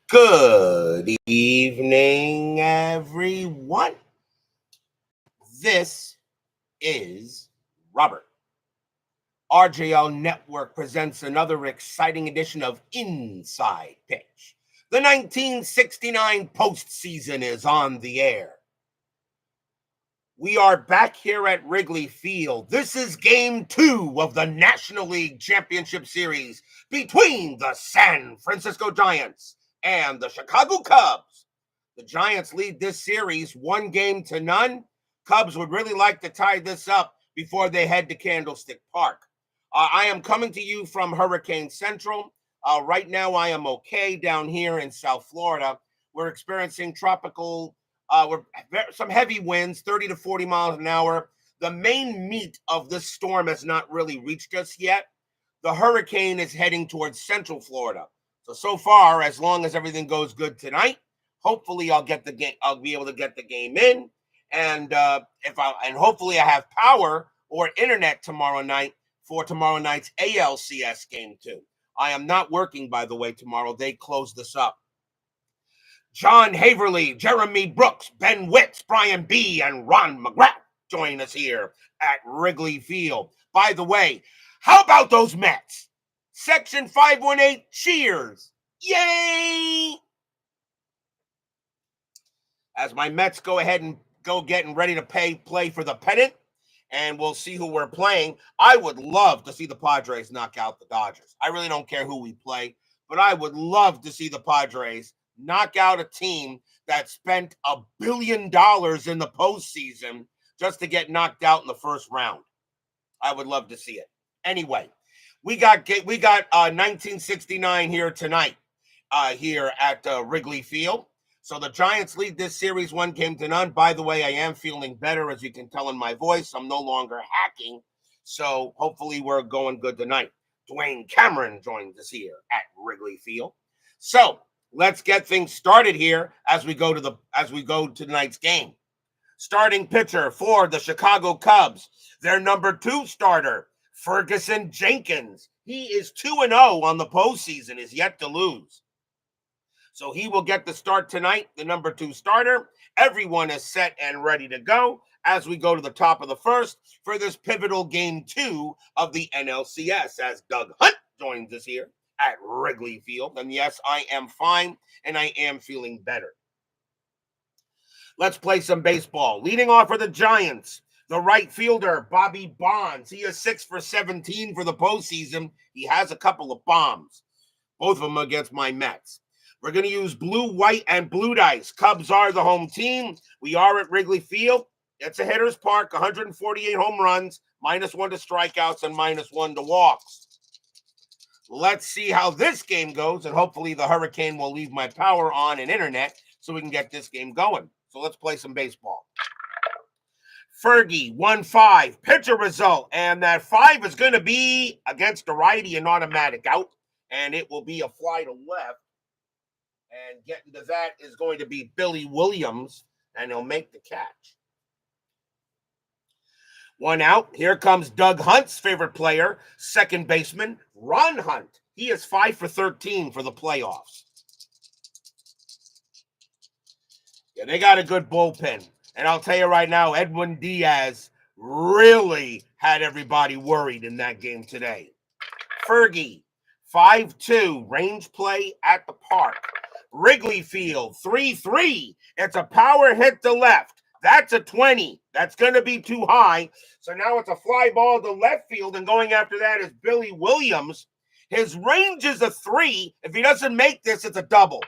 Good evening, everyone. This is Robert. RJL Network presents another exciting edition of Inside Pitch. The 1969 postseason is on the air. We are back here at Wrigley Field. This is Game 2 of the National League Championship Series between the San Francisco Giants and the Chicago Cubs. The Giants lead this series 1-0. Cubs would really like to tie this up before they head to Candlestick Park. I am coming to you from Hurricane Central. Right now, I am okay down here in South Florida. We're experiencing some heavy winds, 30 to 40 miles an hour. The main meat of this storm has not really reached us yet. The hurricane is heading towards Central Florida. So far, as long as everything goes good tonight, hopefully I'll get the game. I'll be able to get the game in, and hopefully I have power or internet tomorrow night for tomorrow night's ALCS game 2. I am not working, by the way, tomorrow. They close this up. John Haverly, Jeremy Brooks, Ben Witz, Brian B., and Ron McGrath join us here at Wrigley Field. By the way, how about those Mets? Section 518 cheers. Yay! As my Mets go ahead and go getting ready to play for the pennant, and we'll see who we're playing. I would love to see the Padres knock out the Dodgers. I really don't care who we play, but I would love to see the Padres knock out a team that spent $1 billion in the postseason just to get knocked out in the first round. I would love to see it. Anyway, we got 1969 here tonight here at Wrigley Field. So the Giants lead this series 1-0. By the way, I am feeling better, as you can tell in my voice. I'm no longer hacking, so hopefully we're going good tonight. Dwayne Cameron joins us here at Wrigley Field. So let's get things started here as we go to tonight's game. Starting pitcher for the Chicago Cubs, their number 2 starter, Ferguson Jenkins. He is 2-0 on the postseason, is yet to lose. So he will get the start tonight, the number 2 starter. Everyone is set and ready to go as we go to the top of the first for this pivotal game 2 of the NLCS, as Doug Hunt joins us here at Wrigley Field. And yes, I am fine and I am feeling better. Let's play some baseball. Leading off for the Giants, the right fielder, Bobby Bonds. He is 6 for 17 for the postseason. He has a couple of bombs, both of them against my Mets. We're going to use blue, white, and blue dice. Cubs are the home team. We are at Wrigley Field. It's a hitter's park, 148 home runs, -1 to strikeouts, and -1 to walks. Let's see how this game goes, and hopefully the hurricane will leave my power on and internet so we can get this game going. So let's play some baseball. Fergie, 1-5, pitcher result, and that 5 is going to be against a righty, an automatic out, and it will be a fly to left. And getting to that is going to be Billy Williams, and he'll make the catch. 1 out. Here comes Doug Hunt's favorite player, second baseman, Ron Hunt. He is 5 for 13 for the playoffs. Yeah, they got a good bullpen. And I'll tell you right now, Edwin Diaz really had everybody worried in that game today. Fergie, 5-2, range play at the park. Wrigley Field, 3-3. It's a power hit to left. That's a 20. That's going to be too high. So now it's a fly ball to left field, and going after that is Billy Williams. His range is a 3. If he doesn't make this, it's a double.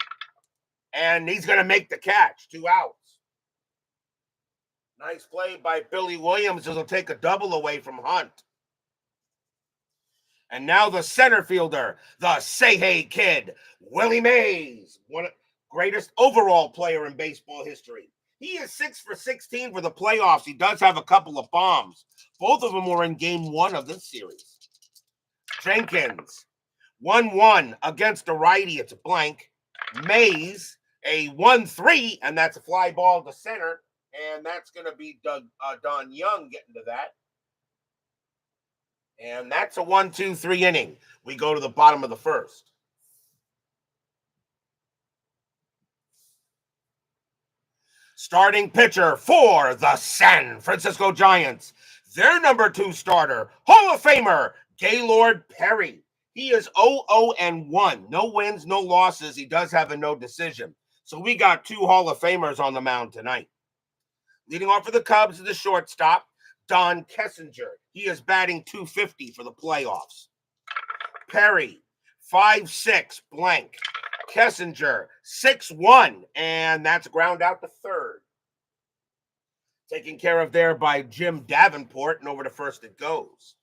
And he's going to make the catch. 2 outs. Nice play by Billy Williams. He'll take a double away from Hunt. And now the center fielder, the Say Hey Kid, Willie Mays, one of the greatest overall player in baseball history. He is 6 for 16 for the playoffs. He does have a couple of bombs. Both of them were in game 1 of this series. Jenkins, 1-1 against a righty. It's a blank. Mays, a 1-3, and that's a fly ball to center. And that's going to be Don Young getting to that. And that's a 1-2-3 inning. We go to the bottom of the first. Starting pitcher for the San Francisco Giants. Their number 2 starter, Hall of Famer, Gaylord Perry. He is 0-1. No wins, no losses. He does have a no decision. So we got 2 Hall of Famers on the mound tonight. Leading off for the Cubs is the shortstop, Don Kessinger. He is batting .250 for the playoffs. Perry, 5'6", blank. Kessinger, 6'1", and that's ground out to third. Taken care of there by Jim Davenport, and over to first it goes.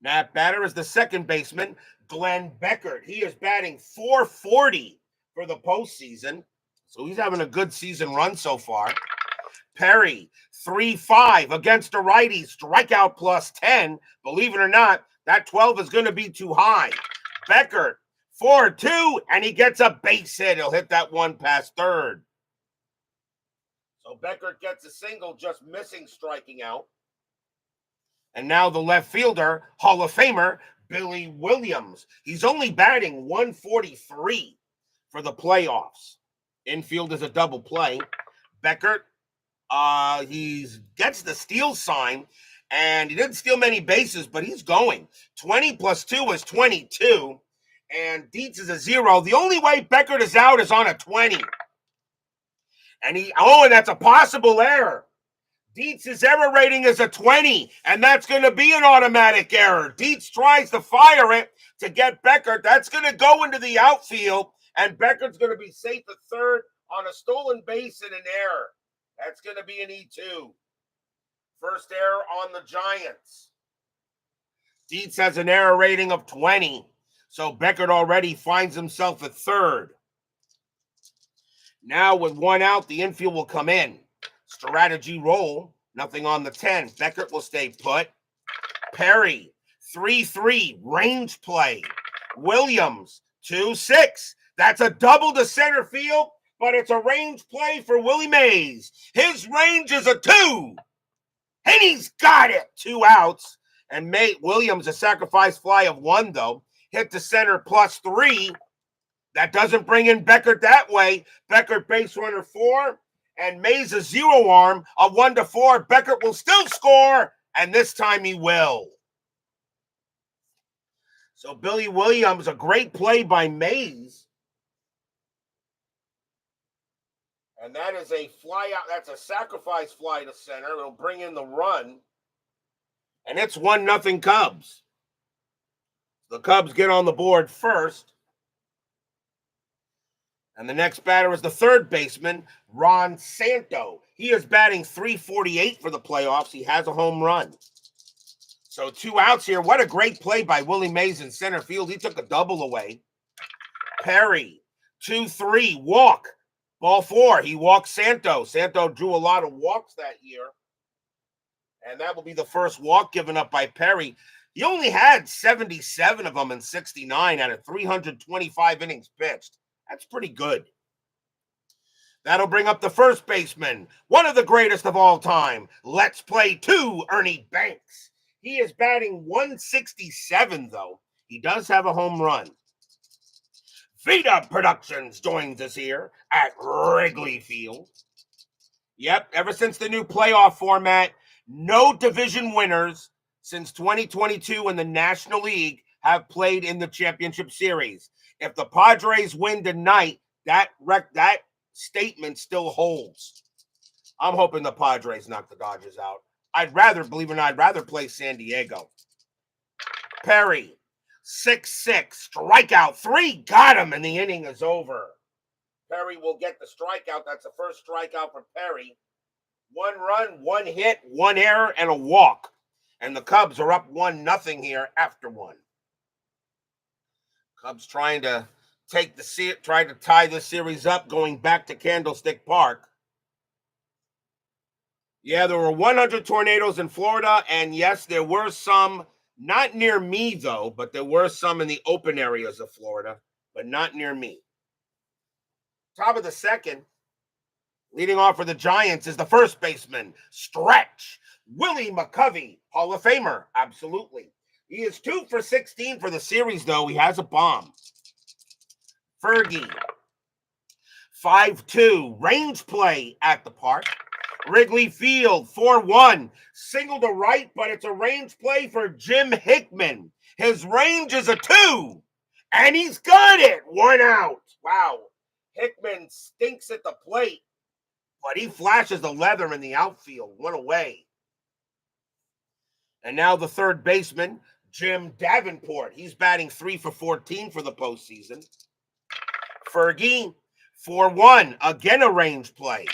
That batter is the second baseman, Glenn Beckert. He is batting .440 for the postseason, so he's having a good season run so far. Perry, 3-5 against a righty, strikeout plus 10. Believe it or not, that 12 is going to be too high. Beckert, 4-2, and he gets a base hit. He'll hit that one past third. So Beckert gets a single, just missing striking out. And now the left fielder, Hall of Famer, Billy Williams. He's only batting .143 for the playoffs. Infield is a double play. Beckert, he gets the steal sign, and he didn't steal many bases, but he's going. 20 plus 2 is 22, and Dietz is a 0. The only way Beckert is out is on a 20. And and that's a possible error. Dietz's error rating is a 20, and that's going to be an automatic error. Dietz tries to fire it to get Beckert. That's going to go into the outfield, and Beckert's going to be safe at third on a stolen base and an error. That's going to be an E2. First error on the Giants. Dietz has an error rating of 20, so Beckert already finds himself at third. Now with one out, the infield will come in. Strategy roll, nothing on the 10. Beckert will stay put. Perry, 3-3, range play. Williams, 2-6. That's a double to center field, but it's a range play for Willie Mays. His range is a 2, and he's got it. 2 outs, and Williams, a sacrifice fly of 1, though. Hit the center plus 3. That doesn't bring in Beckert that way. Beckert base runner 4, and Mays a 0 arm, a 1-4. Beckert will still score, and this time he will. So Billy Williams, a great play by Mays. And that is a fly out. That's a sacrifice fly to center. It'll bring in the run. And it's 1-0 Cubs. The Cubs get on the board first. And the next batter is the third baseman, Ron Santo. He is batting .348 for the playoffs. He has a home run. So 2 outs here. What a great play by Willie Mays in center field. He took a double away. Perry, 2-3, walk. Ball 4. He walked Santo. Santo drew a lot of walks that year. And that will be the first walk given up by Perry. He only had 77 of them in 69 out of 325 innings pitched. That's pretty good. That'll bring up the first baseman, one of the greatest of all time. Let's play 2, Ernie Banks. He is batting .167, though. He does have a home run. Vita Productions joins us here at Wrigley Field. Yep, ever since the new playoff format, no division winners since 2022 in the National League have played in the championship series. If the Padres win tonight, that statement still holds. I'm hoping the Padres knock the Dodgers out. Believe it or not, I'd rather play San Diego. Perry, 6-6, strikeout 3, got him, and the inning is over. Perry will get the strikeout. That's the first strikeout for Perry. 1 run, 1 hit, 1 error, and a walk. And the Cubs are up 1-0 here after 1. Cubs trying to tie this series up, going back to Candlestick Park. Yeah, there were 100 tornadoes in Florida, and yes, there were some, not near me though, but there were some in the open areas of Florida, but not near me. Top of the second, leading off for the Giants is the first baseman, Stretch, Willie McCovey, Hall of Famer, absolutely. He is 2 for 16 for the series, though. He has a bomb. Fergie, 5-2, range play at the park. Wrigley Field, 4-1, single to right, but it's a range play for Jim Hickman. His range is a 2, and he's got it. 1 out. Wow. Hickman stinks at the plate, but he flashes the leather in the outfield. 1 away. And now the third baseman, Jim Davenport. He's batting 3 for 14 for the postseason. Fergie, 4-1, again a range play.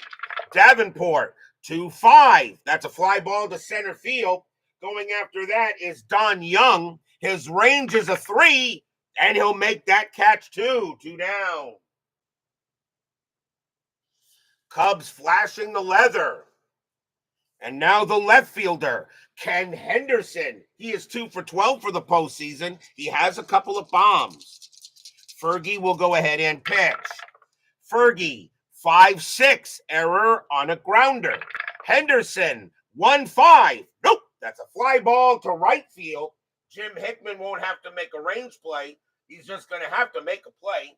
Davenport, 2-5. That's a fly ball to center field. Going after that is Don Young. His range is a 3, and he'll make that catch too. 2 down. Cubs flashing the leather. And now the left fielder, Ken Henderson. He is 2 for 12 for the postseason. He has a couple of bombs. Fergie will go ahead and pitch. Fergie, 5-6, error on a grounder. Henderson, 1-5. Nope, that's a fly ball to right field. Jim Hickman won't have to make a range play. He's just going to have to make a play,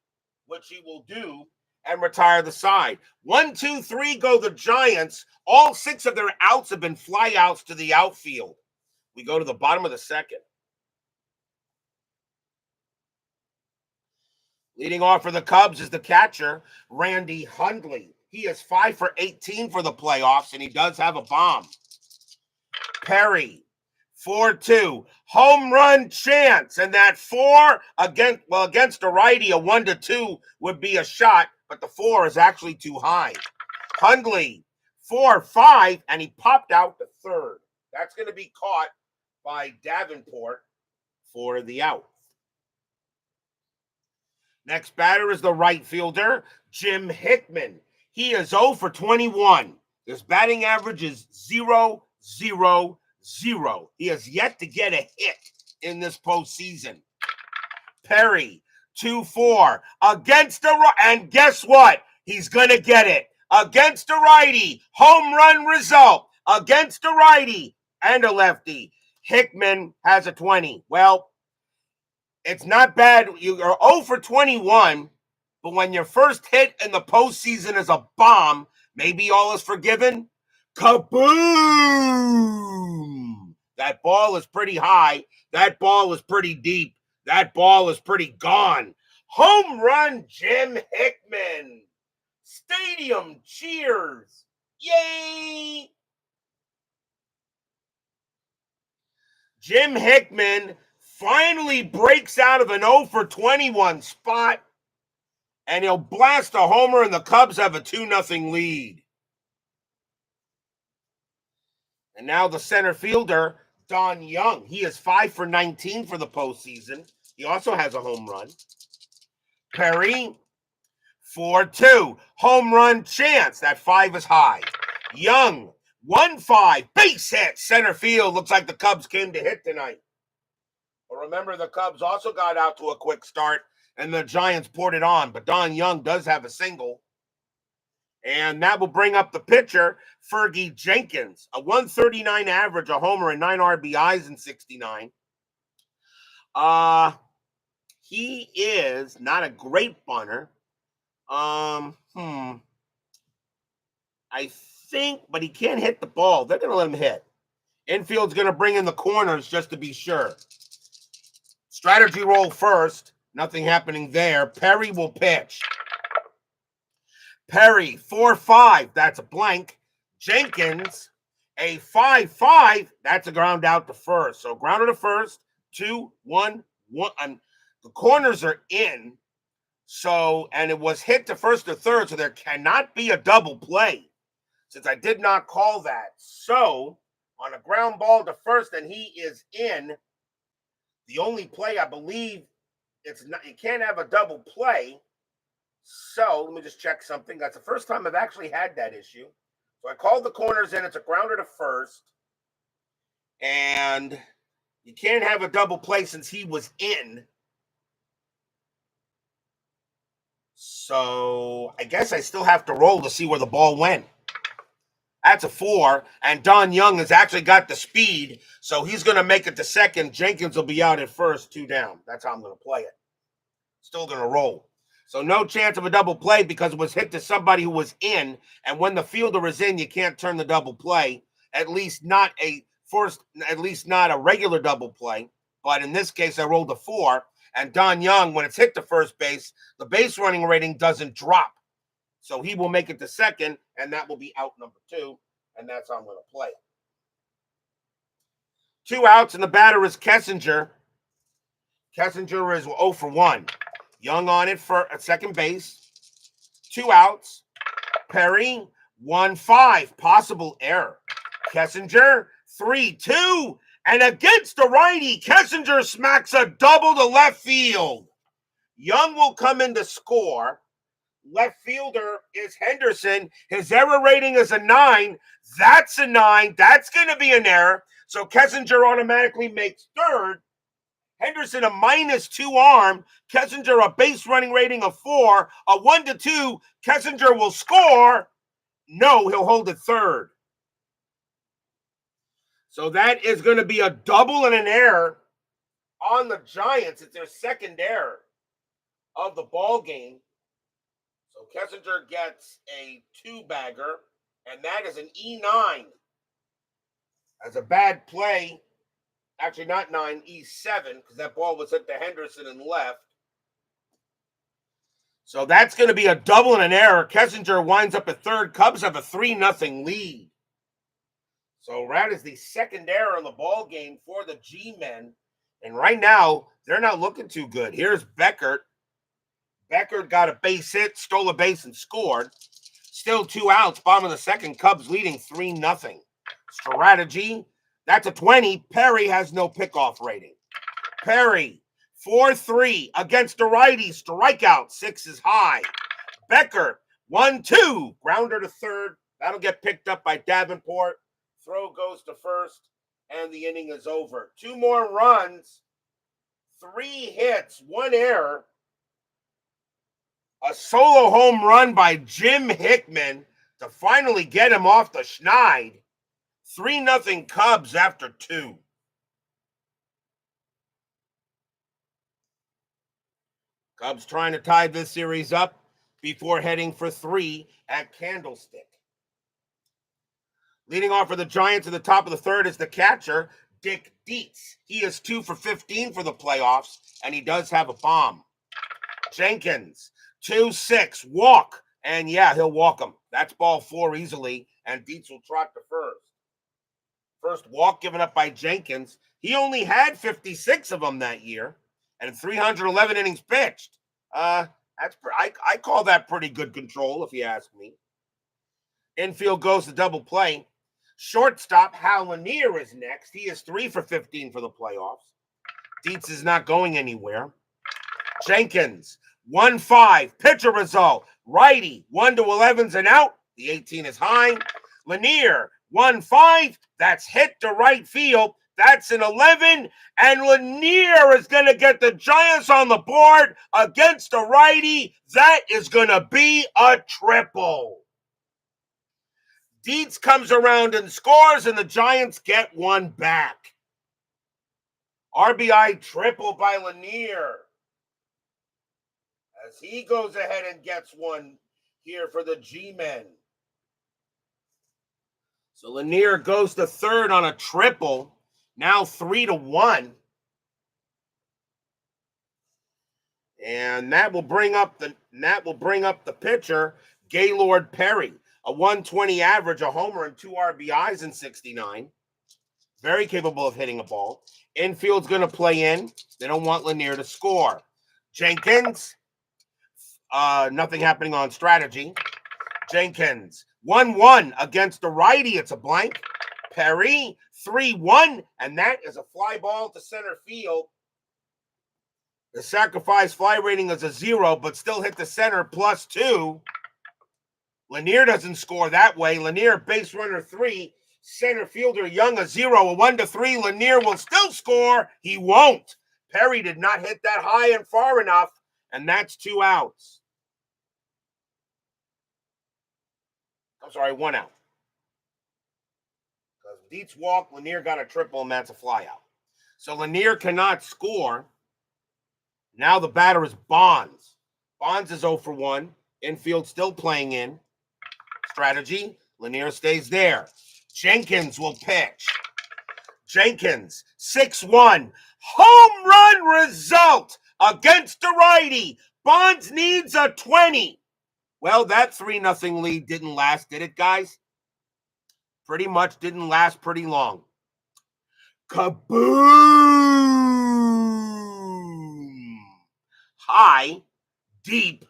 which he will do, and retire the side. 1, 2, 3 go the Giants. All 6 of their outs have been flyouts to the outfield. We go to the bottom of the second. Leading off for the Cubs is the catcher, Randy Hundley. He is 5 for 18 for the playoffs, and he does have a bomb. Perry, 4-2, home run chance, and that 4 against a righty, a 1-2 would be a shot, but the 4 is actually too high. Hundley, 4-5, and he popped out to third. That's going to be caught by Davenport for the out. Next batter is the right fielder, Jim Hickman. He is 0 for 21. His batting average is 0-0-0. He has yet to get a hit in this postseason. Perry, 2-4 against a right, and guess what? He's going to get it. Against a righty, home run result. Against a righty and a lefty. Hickman has a 20. Well, it's not bad. You are 0 for 21, but when your first hit in the postseason is a bomb, maybe all is forgiven. Kaboom! That ball is pretty high. That ball is pretty deep. That ball is pretty gone. Home run, Jim Hickman. Stadium cheers. Yay! Jim Hickman finally breaks out of an 0 for 21 spot, and he'll blast a homer, and the Cubs have a 2-0 lead. And now the center fielder, Don Young. He is 5 for 19 for the postseason. He also has a home run. Perry, 4-2, home run chance. That 5 is high. Young, 1-5, base hit, center field. Looks like the Cubs came to hit tonight. But remember, the Cubs also got out to a quick start, and the Giants poured it on. But Don Young does have a single. And that will bring up the pitcher, Fergie Jenkins. A 139 average, a homer, and 9 RBIs in 69. He is not a great bunter. I think, but he can't hit the ball. They're going to let him hit. Infield's going to bring in the corners just to be sure. Strategy roll first. Nothing happening there. Perry will pitch. Perry, 4-5. That's a blank. Jenkins, a 5-5. That's a ground out to first. So grounded to first. 2-1-1. The corners are in. So, and it was hit to first or third, so there cannot be a double play since I did not call that. So, on a ground ball to first, and he is in. The only play, I believe, you can't have a double play. So let me just check something. That's the first time I've actually had that issue. So I called the corners in. It's a grounder to first. And you can't have a double play since he was in. So I guess I still have to roll to see where the ball went. That's a 4, and Don Young has actually got the speed, so he's going to make it to second. Jenkins will be out at first, 2 down. That's how I'm going to play it. Still going to roll. So no chance of a double play because it was hit to somebody who was in. And when the fielder is in, you can't turn the double play. At least not a regular double play. But in this case, I rolled a 4. And Don Young, when it's hit to first base, the base running rating doesn't drop. So he will make it to second, and that will be out number 2. And that's how I'm going to play it. 2 outs, and the batter is Kessinger. Kessinger is 0 for 1. Young on it for at second base. 2 outs. Perry, 1-5. Possible error. Kessinger, 3-2. And against the righty, Kessinger smacks a double to left field. Young will come in to score. Left fielder is Henderson. His error rating is a 9. That's a 9. That's going to be an error. So Kessinger automatically makes third. Henderson a -2 arm. Kessinger a base running rating of 4. A 1-2. Kessinger will score. No, he'll hold it third. So that is going to be a double and an error on the Giants. It's their second error of the ball game. So Kessinger gets a 2-bagger, and that is an E9. That's a bad play. Actually, not 9, E7, because that ball was hit to Henderson and left. So that's going to be a double and an error. Kessinger winds up at third. Cubs have a 3-0 lead. So that is the second error in the ball game for the G-men. And right now, they're not looking too good. Here's Beckert. Beckert got a base hit, stole a base, and scored. Still 2 outs. Bottom of the second, Cubs leading 3-0. Strategy. That's a 20. Perry has no pickoff rating. Perry, 4-3 against the righty. Strikeout, 6 is high. Beckert, 1-2. Grounder to third. That'll get picked up by Davenport. Throw goes to first, and the inning is over. 2 more runs, 3 hits, 1 error. A solo home run by Jim Hickman to finally get him off the schneid. 3-0 Cubs after 2. Cubs trying to tie this series up before heading for 3 at Candlestick. Leading off for the Giants at the top of the third is the catcher, Dick Dietz. He is 2 for 15 for the playoffs, and he does have a bomb. Jenkins, 2-6, walk. And yeah, he'll walk him. That's ball 4 easily, and Dietz will trot to first. First walk given up by Jenkins. He only had 56 of them that year, and 311 innings pitched. I call that pretty good control, if you ask me. Infield goes to double play. Shortstop, Hal Lanier is next. He is 3 for 15 for the playoffs. Dietz is not going anywhere. Jenkins, 1-5. Pitcher result. Righty, 1-11's and out. The 18 is high. Lanier, 1-5. That's hit to right field. That's an 11. And Lanier is going to get the Giants on the board against a righty. That is going to be a triple. Dietz comes around and scores, and the Giants get one back. RBI triple by Lanier as he goes ahead and gets one here for the G-men. So Lanier goes to third on a triple, now 3-1. And that will bring up the pitcher, Gaylord Perry. A 120 average, a homer, and 2 RBIs in 69. Very capable of hitting a ball. Infield's going to play in. They don't want Lanier to score. Jenkins, nothing happening on strategy. Jenkins, 1-1 against the righty. It's a blank. Perry, 3-1, and that is a fly ball to center field. The sacrifice fly rating is a 0, but still hit the center +2. Lanier doesn't score that way. Lanier, base runner 3. Center fielder Young, a 0. A 1-3. Lanier will still score. He won't. Perry did not hit that high and far enough, and that's 2 outs. I'm sorry, 1 out. Because Dietz walked, Lanier got a triple, and that's a fly out. So Lanier cannot score. Now the batter is Bonds. Bonds is 0 for 1. Infield still playing in. Strategy. Lanier stays there. Jenkins will pitch. Jenkins, 6-1. Home run result against the righty. Bonds needs a 20. Well, that 3-0 lead didn't last, did it, guys? Pretty much didn't last pretty long. Kaboom! High, deep,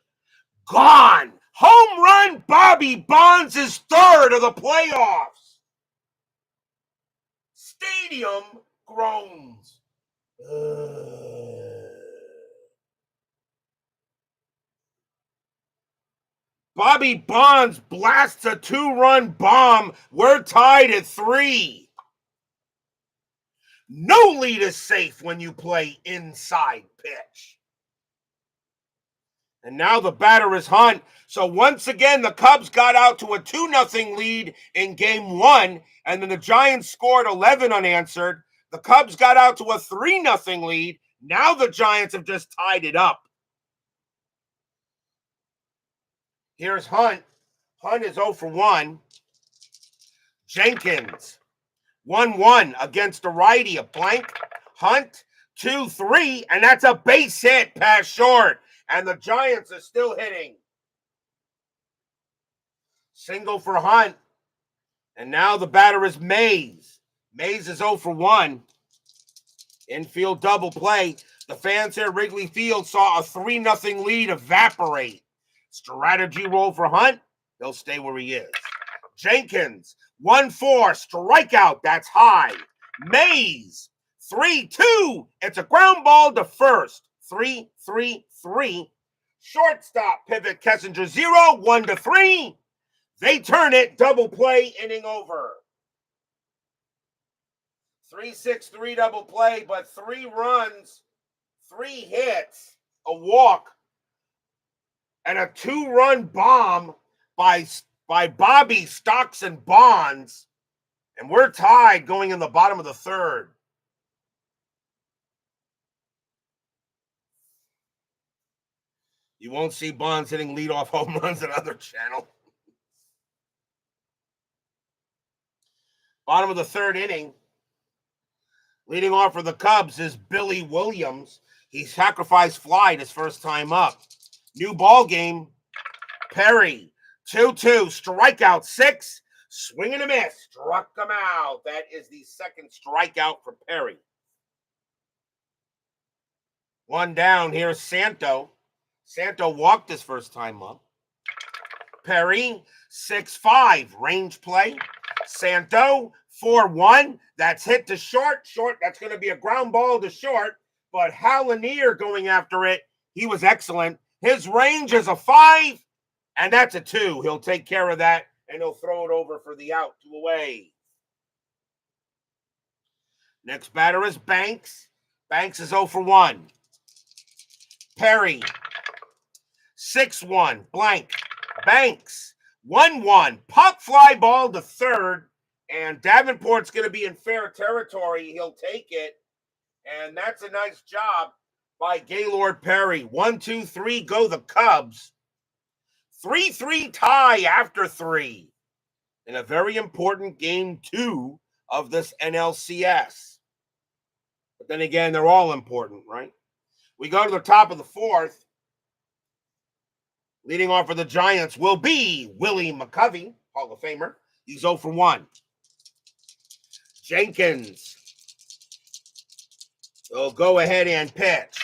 gone. Home run Bobby Bonds is third of the playoffs. Stadium groans. Bobby Bonds blasts a 2-run bomb. We're tied at 3. No lead is safe when you play inside pitch. And now the batter is Hunt. So once again, the Cubs got out to a 2-0 lead in game 1, and then the Giants scored 11 unanswered. The Cubs got out to a 3-0 lead. Now the Giants have just tied it up. Here's Hunt. Hunt is 0 for 1. Jenkins, 1-1 against the righty. A blank. Hunt, 2-3, and that's a base hit past short. And the Giants are still hitting. Single for Hunt. And now the batter is Mays. Mays is 0 for 1. Infield double play. The fans here at Wrigley Field saw a 3-0 lead evaporate. Strategy roll for Hunt. He'll stay where he is. Jenkins, 1-4, strikeout. That's high. Mays, 3-2. It's a ground ball to first. 3-3-3. Shortstop pivot Kessinger 0, 1-3. They turn it. Double play, inning over. 3-6-3 double play, but 3 runs, 3 hits, a walk, and a 2-run bomb by Bobby Stocks and Bonds. And we're tied going in the bottom of the 3rd. You won't see Bonds hitting leadoff home runs on other channel. Bottom of the 3rd inning. Leading off for the Cubs is Billy Williams. He sacrificed fly his first time up. New ball game. Perry, 2-2, strikeout 6. Swing and a miss. Struck him out. That is the 2nd strikeout for Perry. 1 down. Here's Santo. Santo walked his first time up. Perry, 6-5, range play. Santo, 4-1. That's hit to short. Short, that's going to be a ground ball to short. But Hal Lanier going after it. He was excellent. His range is a 5, and that's a 2. He'll take care of that, and he'll throw it over for the out, 2 away. Next batter is Banks. Banks is 0 for 1. Perry, 6-1, blank. Banks, 1-1. Pop fly ball to 3rd, and Davenport's going to be in fair territory. He'll take it, and that's a nice job by Gaylord Perry. 1-2-3, go the Cubs. 3-3 tie after 3 in a very important game 2 of this NLCS. But then again, they're all important, right? We go to the top of the 4th. Leading off for the Giants will be Willie McCovey, Hall of Famer. He's 0 for 1. Jenkins will go ahead and pitch.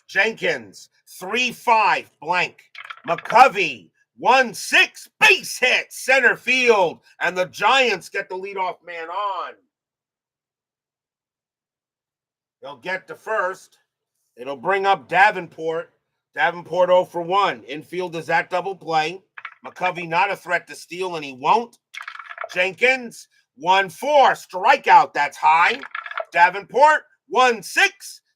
Jenkins, 3-5, blank. McCovey, 1-6, base hit, center field. And the Giants get the leadoff man on. They'll get to first. It'll bring up Davenport. Davenport 0 for 1. Infield is at double play. McCovey not a threat to steal, and he won't. Jenkins, 1-4, strikeout. That's high. Davenport, 1-6.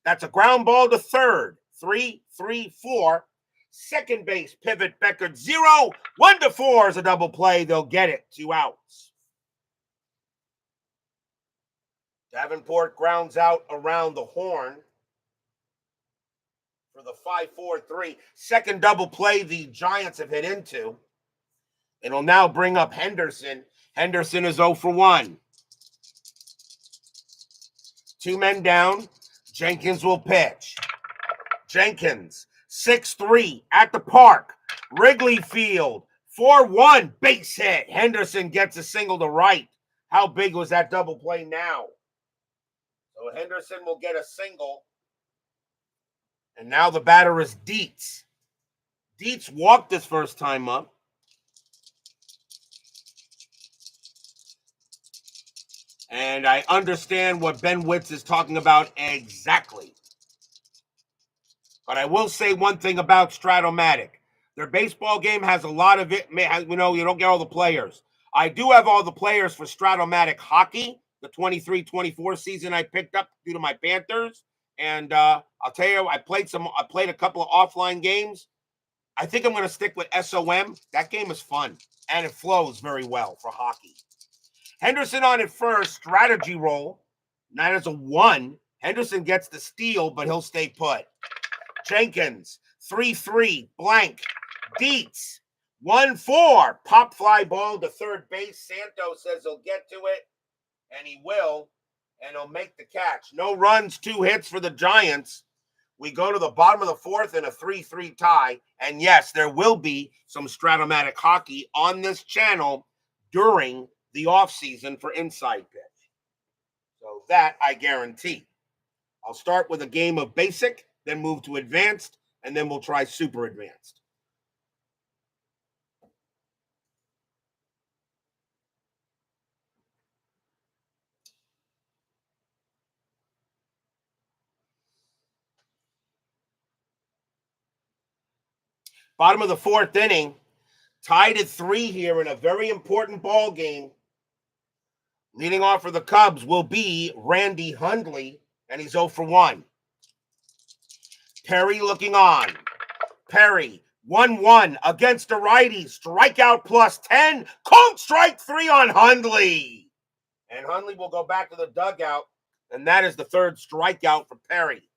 That's a ground ball to 3rd. 3-3-4. Second base pivot Beckert 0. 1-4 is a double play. They'll get it. 2 outs. Davenport grounds out around the horn for for the 5-4-3. Second double play the Giants have hit into. It'll now bring up Henderson. Henderson is 0 for 1. 2 men down. Jenkins will pitch. Jenkins, 6-3 at the park. Wrigley Field, 4-1, base hit. Henderson gets a single to right. How big was that double play now? So Henderson will get a single. And now the batter is Dietz. Dietz walked his first time up. And I understand what Ben Witz is talking about exactly. But I will say one thing about Stratomatic. Their baseball game has a lot of it. You don't get all the players. I do have all the players for Stratomatic hockey, the 23-24 season I picked up due to my Panthers. And I'll tell you, I played a couple of offline games. I think I'm going to stick with SOM. That game is fun, and it flows very well for hockey. Henderson on at first, strategy roll. That is a 1. Henderson gets the steal, but he'll stay put. Jenkins, 3-3, blank. Dietz, 1-4. Pop fly ball to third base. Santos says he'll get to it, and he will, and he'll make the catch. No runs, 2 hits for the Giants. We go to the bottom of the 4th in a 3-3 tie, and yes, there will be some Stratomatic hockey on this channel during the offseason for Inside Pitch. So that I guarantee. I'll start with a game of basic, then move to advanced, and then we'll try super advanced. Bottom of the 4th inning, tied at 3 here in a very important ball game. Leading off for the Cubs will be Randy Hundley, and he's 0 for 1. Perry looking on. Perry, 1-1 against a righty. Strikeout plus 10. Called strike 3 on Hundley. And Hundley will go back to the dugout, and that is the 3rd strikeout for Perry.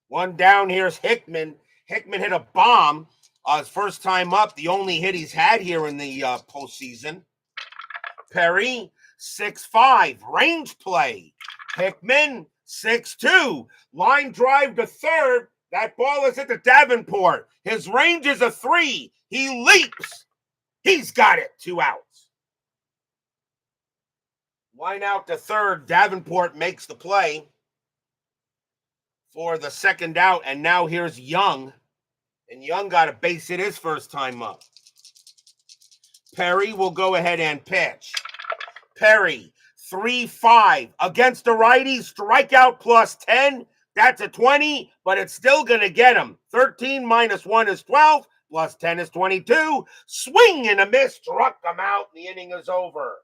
1 down, here's Hickman. Hickman hit a bomb his first time up, the only hit he's had here in the postseason. Perry, 6-5, range play. Hickman, 6-2, line drive to third. That ball is at the Davenport. His range is a 3. He leaps. He's got it. 2 outs. Line out to third. Davenport makes the play for the 2nd out. And now here's Young. And Young got a base hit his first time up. Perry will go ahead and pitch. Perry, 3-5 against a righty. Strikeout plus 10. That's a 20, but it's still going to get him. 13 minus 1 is 12, plus 10 is 22. Swing and a miss, struck him out, and the inning is over.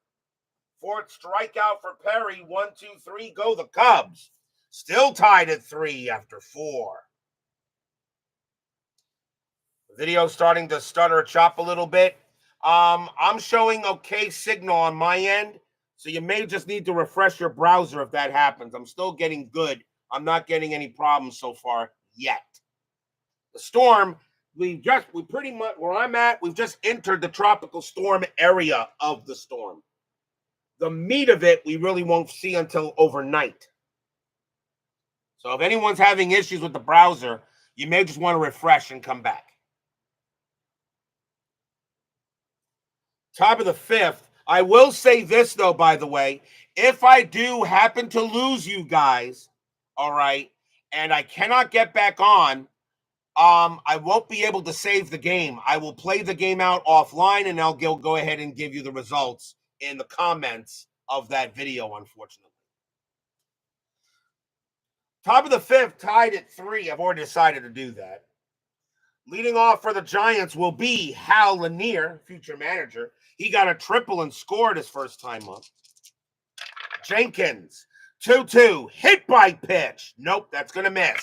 4th strikeout for Perry. 1, 2, 3, go the Cubs. Still tied at 3 after 4. The video's starting to stutter chop a little bit. I'm showing okay signal on my end, so you may just need to refresh your browser if that happens. I'm still getting good. I'm not getting any problems so far yet. The storm, we pretty much, where I'm at, we've just entered the tropical storm area of the storm. The meat of it, we really won't see until overnight. So if anyone's having issues with the browser, you may just want to refresh and come back. Top of the 5th. I will say this, though, by the way. If I do happen to lose you guys, all right, and I cannot get back on, I won't be able to save the game. I will play the game out offline, and I'll go ahead and give you the results in the comments of that video, unfortunately. Top of the 5th, tied at 3. I've already decided to do that. Leading off for the Giants will be Hal Lanier, future manager. He got a triple and scored his first time up. Jenkins, 2-2, hit by pitch. Nope, that's going to miss.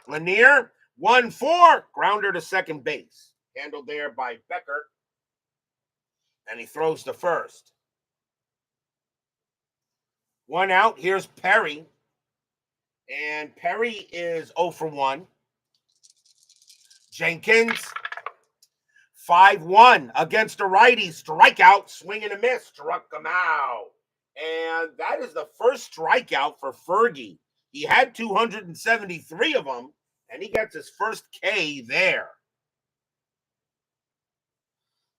Lanier, 1-4, grounder to second base. Handled there by Becker. And he throws to first. 1 out, here's Perry. And Perry is 0 for 1. Jenkins, 5-1 against a righty. Strikeout, swing and a miss. Struck him out. And that is the first strikeout for Fergie. He had 273 of them, and he gets his first K there.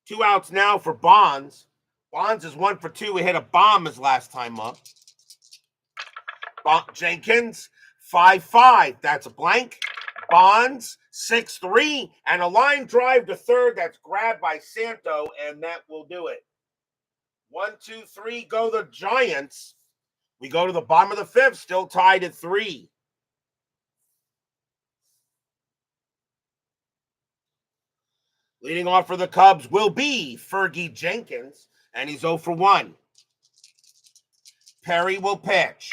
2 outs now for Bonds. Bonds is 1 for 2. He hit a bomb his last time up. Jenkins, 5-5. That's a blank. Bonds, 6-3. And a line drive to third that's grabbed by Santo, and that will do it. 1, 2, 3 go the Giants. We go to the bottom of the fifth, still tied at 3. Leading off for the Cubs will be Fergie Jenkins, and he's 0 for 1. Perry will pitch.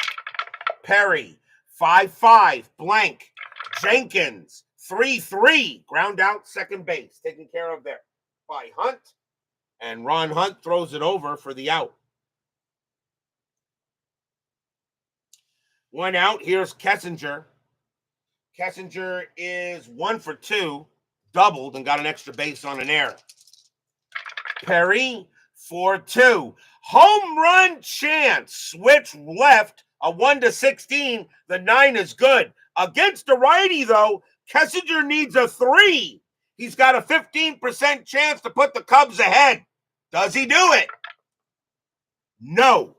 Perry, 5-5, blank. Jenkins, 3-3, ground out second base, taken care of there by Hunt. And Ron Hunt throws it over for the out. 1 out, here's Kessinger. Kessinger is 1 for 2, doubled and got an extra base on an error. Perry, 4-2. Home run chance. Switch left, a 1-16. The 9 is good. Against a righty, though, Kessinger needs a 3. He's got a 15% chance to put the Cubs ahead. Does he do it? No.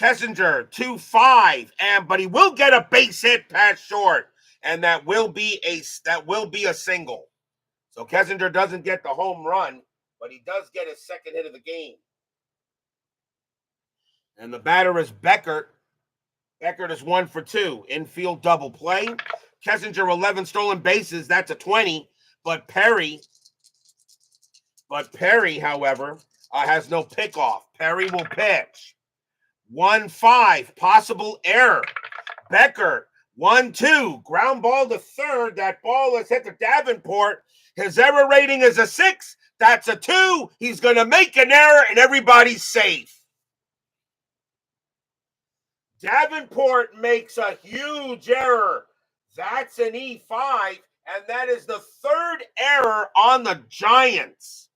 Kessinger, 2-5, but he will get a base hit past short, and that will be a single. So Kessinger doesn't get the home run, but he does get his second hit of the game. And the batter is Beckert. Beckert is 1 for 2. Infield double play. Kessinger, 11 stolen bases. That's a 20. But Perry, however, has no pickoff. Perry will pitch. 1-5. Possible error. Beckert, 1-2. Ground ball to third. That ball is hit to Davenport. His error rating is a 6. That's a 2. He's going to make an error, and everybody's safe. Davenport makes a huge error. That's an E5, and that is the third error on the Giants.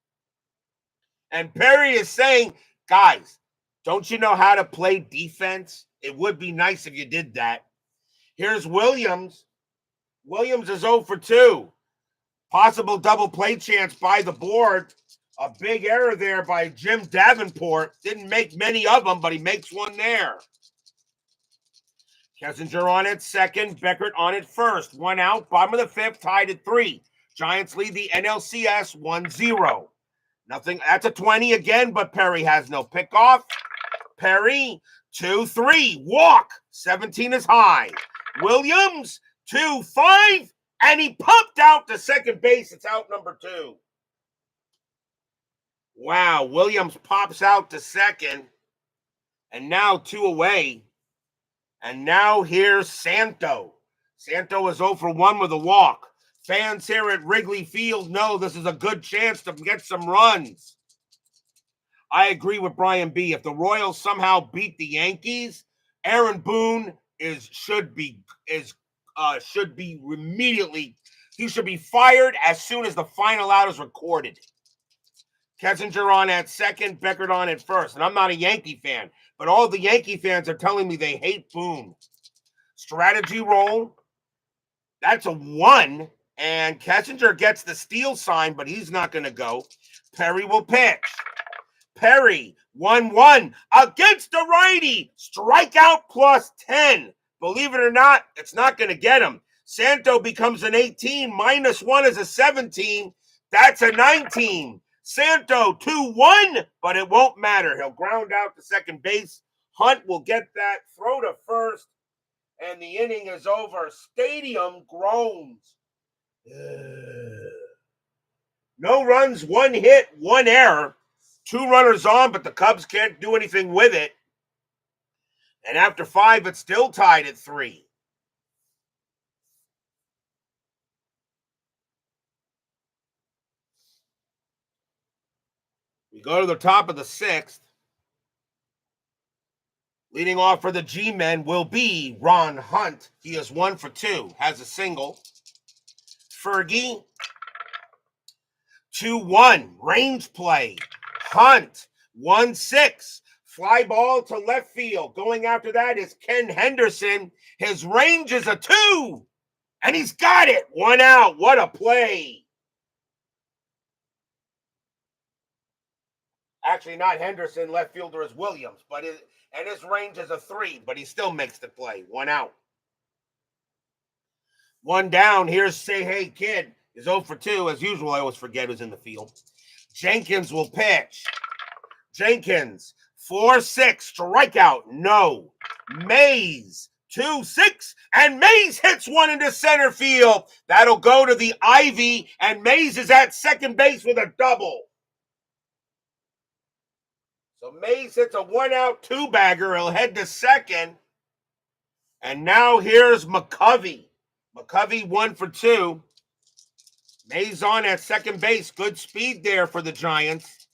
And Perry is saying, guys, don't you know how to play defense? It would be nice if you did that. Here's Williams. Williams is 0 for 2. Possible double play chance by the board. A big error there by Jim Davenport. Didn't make many of them, but he makes one there. Kessinger on at second, Beckert on at first. 1 out, bottom of the fifth, tied at 3. Giants lead the NLCS 1-0. Nothing. That's a 20 again, but Perry has no pickoff. Perry, 2-3, walk. 17 is high. Williams, 2-5, and he pumped out to second base. It's out number 2. Wow, Williams pops out to second, and now 2 away. And now here's Santo. Santo is 0 for 1 with a walk. Fans here at Wrigley Field know this is a good chance to get some runs. I agree with Brian B. If the Royals somehow beat the Yankees, Aaron Boone should be immediately. He should be fired as soon as the final out is recorded. Kessinger on at second, Beckert on at first. And I'm not a Yankee fan, but all the Yankee fans are telling me they hate Boone. Strategy roll. That's a 1. And Kessinger gets the steal sign, but he's not going to go. Perry will pitch. Perry, 1-1 against the righty. Strikeout plus 10. Believe it or not, it's not going to get him. Santo becomes an 18. -1 is a 17. That's a 19. Santo 2-1, but it won't matter. He'll ground out to second base. Hunt will get that, throw to first, and the inning is over. Stadium groans. No runs, 1 hit, 1 error. 2 runners on, but the Cubs can't do anything with it. And after 5, it's still tied at 3. We go to the top of the 6th. Leading off for the G-men will be Ron Hunt. He is 1 for 2, has a single. Fergie, 2-1, range play. Hunt, 1-6, fly ball to left field. Going after that is Ken Henderson. His range is a 2, and he's got it. 1 out. What a play. Actually, not Henderson. Left fielder is Williams, and his range is a 3, but he still makes the play. 1 out. 1 down. Here's Say Hey Kid. Is 0 for 2. As usual, I always forget who's in the field. Jenkins will pitch. Jenkins, 4-6, strikeout, no. Mays, 2-6, and Mays hits one into center field. That'll go to the Ivy, and Mays is at second base with a double. So Mays hits a 1-out 2-bagger. He'll head to second. And now here's McCovey. McCovey 1 for 2. Mays on at second base. Good speed there for the Giants.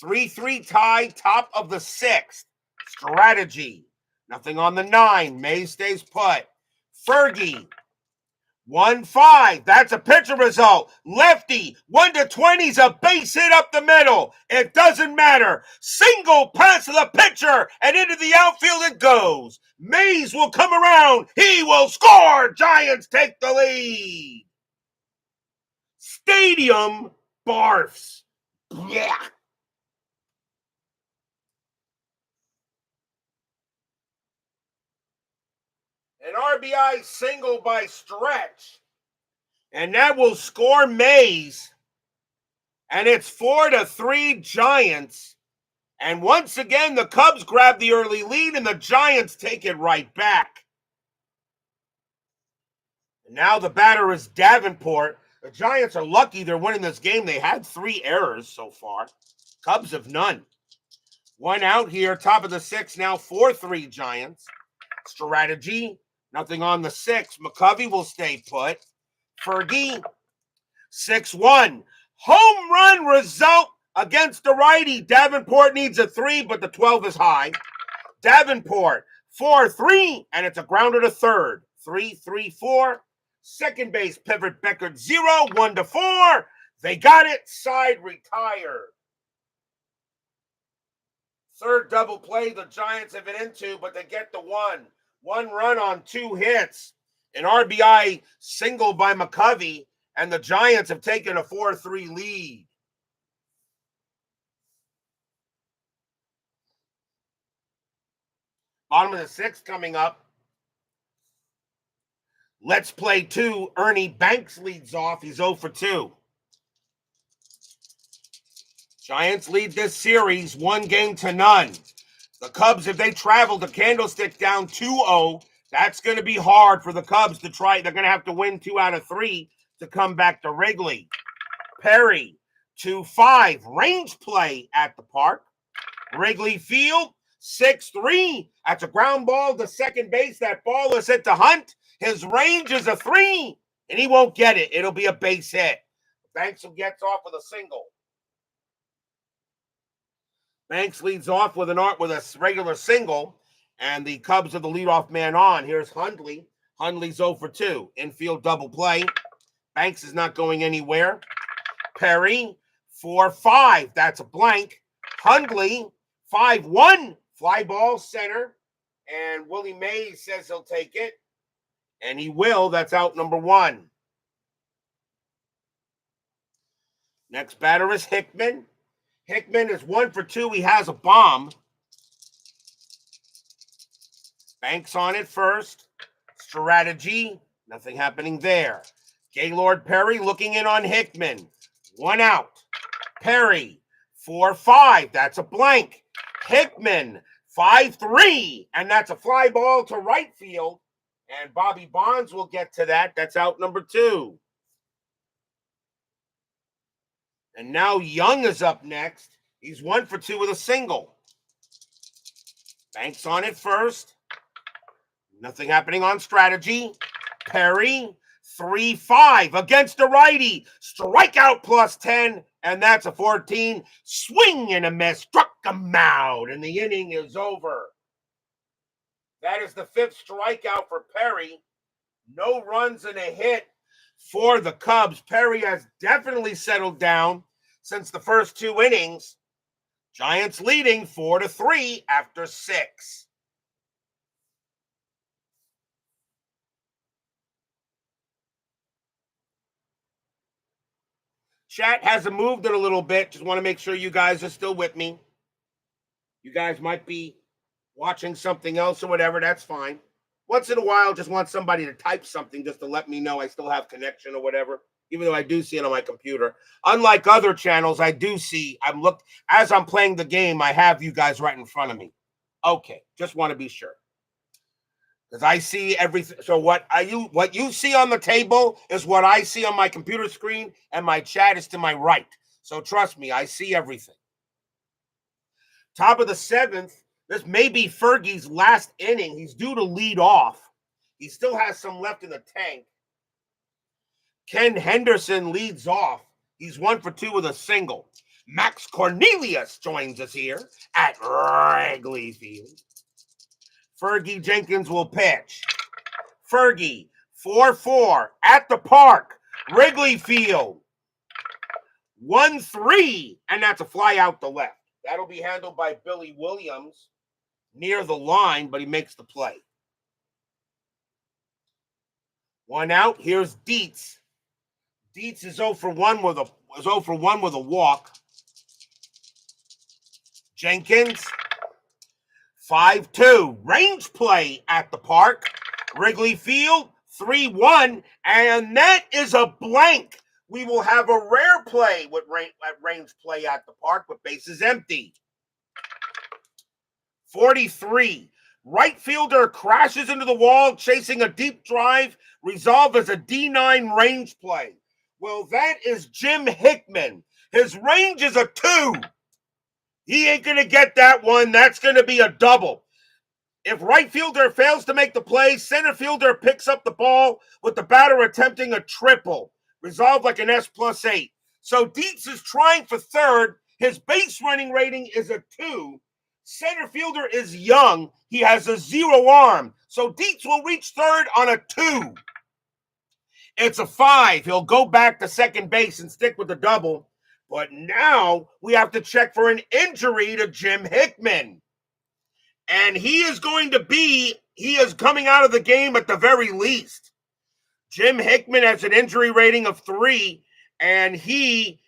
3-3 tie, top of the 6th. Strategy. Nothing on the 9. Mays stays put. Fergie. 1-5. That's a pitcher result. Lefty. 1-20's a base hit up the middle. It doesn't matter. Single pass to the pitcher and into the outfield it goes. Mays will come around. He will score. Giants take the lead. Stadium barfs. Yeah. An RBI single by Stretch. And that will score Mays. And it's 4-3 Giants. And once again, the Cubs grab the early lead and the Giants take it right back. And now the batter is Davenport. The Giants are lucky they're winning this game. They had 3 errors so far. Cubs have none. 1 out here, top of the 6th, now 4-3 Giants. Strategy. Nothing on the 6. McCovey will stay put. Fergie, 6-1. Home run result against the righty. Davenport needs a 3, but the 12 is high. Davenport, 4-3, and it's a grounder to third. 3-3-4. Second base, pivot Beckert, 0, 1-4. They got it. Side retired. Third double play the Giants have been into, but they get the 1. 1 run on 2 hits. An RBI single by McCovey, and the Giants have taken a 4-3 lead. Bottom of the 6th coming up. Let's play 2. Ernie Banks leads off. He's 0 for 2. Giants lead this series 1-0. The Cubs, if they travel to Candlestick down 2-0, that's going to be hard for the Cubs to try. They're going to have to win 2 out of 3 to come back to Wrigley. Perry, 2-5, range play at the park. Wrigley Field, 6-3. That's a ground ball to second base. That ball is hit to Hunt. His range is a 3, and he won't get it. It'll be a base hit. Banks gets off with a single. Banks leads off with a regular single, and the Cubs have the leadoff man on. Here's Hundley. Hundley's 0 for 2. Infield double play. Banks is not going anywhere. Perry, 4-5. That's a blank. Hundley, 5-1. Fly ball center. And Willie Mays says he'll take it. And he will. That's out number 1. Next batter is Hickman. Hickman is 1 for 2. He has a bomb. Banks on it first. Strategy. Nothing happening there. Gaylord Perry looking in on Hickman. 1 out. Perry, 4-5. That's a blank. Hickman, 5-3. And that's a fly ball to right field. And Bobby Bonds will get to that. That's out number 2. And now Young is up next. He's 1 for 2 with a single. Banks on it first. Nothing happening on strategy. Perry, 3-5 against a righty. Strikeout plus 10, and that's a 14. Swing and a miss. Struck him out, and the inning is over. That is the 5th strikeout for Perry. No runs and a hit for the Cubs. Perry has definitely settled down since the first 2 innings. Giants leading 4-3 after 6. Chat hasn't moved it a little bit. Just want to make sure you guys are still with me. You guys might be watching something else or whatever. That's fine. Once in a while, just want somebody to type something just to let me know I still have connection or whatever, even though I do see it on my computer. Unlike other channels, I do see, as I'm playing the game, I have you guys right in front of me. Okay, just want to be sure. Because I see everything. So what you see on the table is what I see on my computer screen, and my chat is to my right. So trust me, I see everything. Top of the 7th. This may be Fergie's last inning. He's due to lead off. He still has some left in the tank. Ken Henderson leads off. He's 1 for 2 with a single. Max Cornelius joins us here at Wrigley Field. Fergie Jenkins will pitch. Fergie, 4-4 at the park. Wrigley Field. 1-3, and that's a fly out the left. That'll be handled by Billy Williams near the line, but he makes the play. 1 out. Here's Dietz. Dietz is 0 for 1 with a walk. Jenkins, 5-2. Range play at the park. Wrigley Field, 3-1, and that is a blank. We will have a rare play with range play at the park with bases empty. 43. Right fielder crashes into the wall, chasing a deep drive, resolved as a D9 range play. Well, that is Jim Hickman. His range is a 2. He ain't going to get that one. That's going to be a double. If right fielder fails to make the play, center fielder picks up the ball with the batter attempting a triple. Resolved like an S+8. So Dietz is trying for third. His base running rating is a 2. Center fielder is young. He has a 0 arm. So Dietz will reach third on a 2. It's a 5. He'll go back to second base and stick with the double. But now we have to check for an injury to Jim Hickman. And he is coming out of the game at the very least. Jim Hickman has an injury rating of 3, and the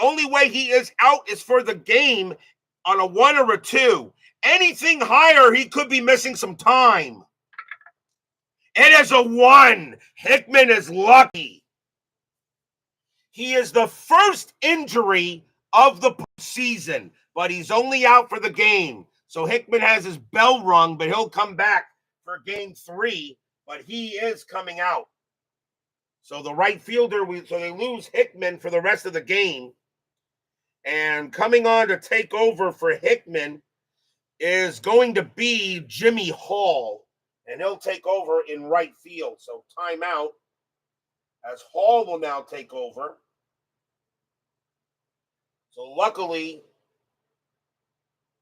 only way he is out is for the game on a 1 or a 2. Anything higher, he could be missing some time. It is a 1. Hickman is lucky. He is the first injury of the postseason, but he's only out for the game. So Hickman has his bell rung, but he'll come back for game 3, but he is coming out. So the right fielder, so they lose Hickman for the rest of the game. And coming on to take over for Hickman is going to be Jimmy Hall, and he'll take over in right field. So timeout, as Hall will now take over. So luckily,